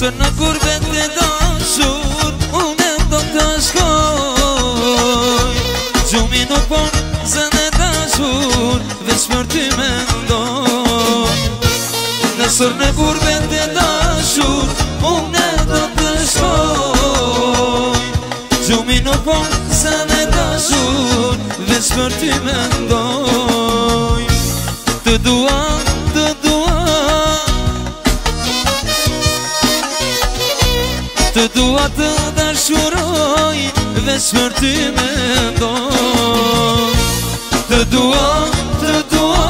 Nëse në gurbet e dashur unë do të shkoj, gjumi nuk pon zën e dashur veç për ty mendoj. Nëse në gurbet e dashur unë do të shkoj, gjumi nuk pon zën e dashur veç për ty mendoj. Të dua, të dua, të dua të dashuroj, veç për ty mendoj. Të dua, të dua,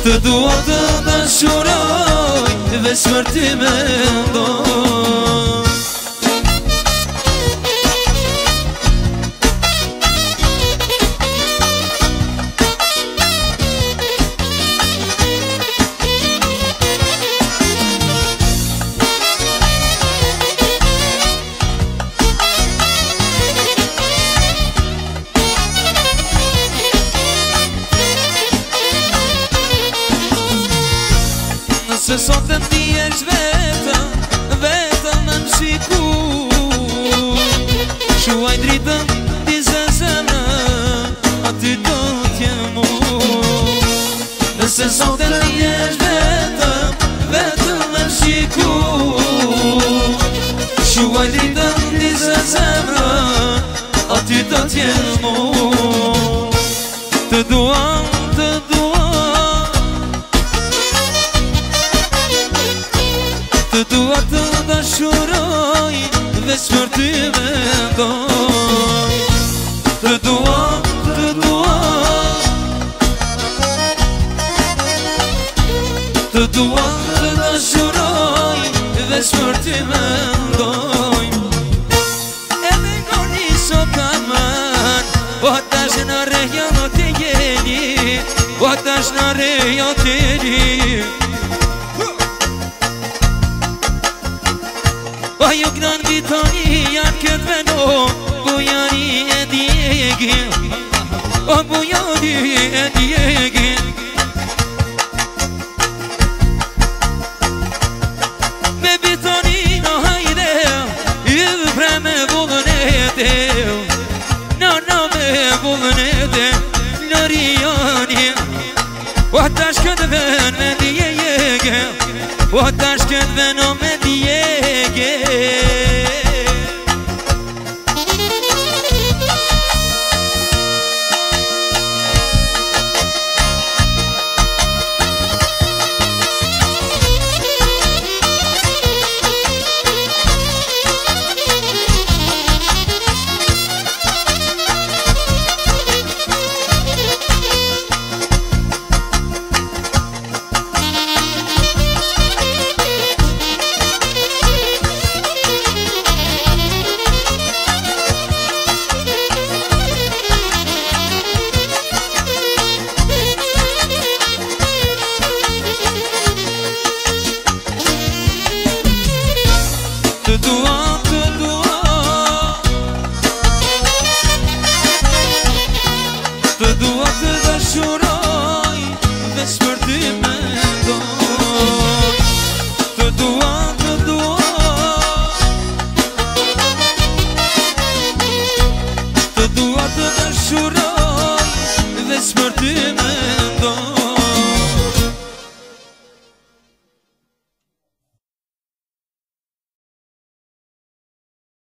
të dua të dashuroj, veç për ty mendoj. Se sot të t'jesh vetëm, vetëm në më shiku, shuaj dritëm t'i zezëmë, aty do t'jem mu. Se sot të t'jesh vetëm, vetëm në më shiku, shuaj dritëm t'i zezëmë, aty do t'jem mu. Të dua, të dua, të dua të dashuroj, veç për ty mendoj. Të dua, të dua, të dua të dashuroj, veç për ty mendoj. Edhe ngoni sot kaman, o tash në reja në të jeni, o tash në reja të jeni. Ajo kënan vitoni janë këtë veno, bujani e djegi, o bujani e djegi. Me vitoni në hajde, ju pre me vullën e te, në me vullën e te, në rijani. O tash këtë ven me djegi, o tash këtë veno me djegi. Të dua, të dua, të dua të dashuroj, veç për ty mendoj. Të dua, të dua, të dua të dashuroj, veç për ty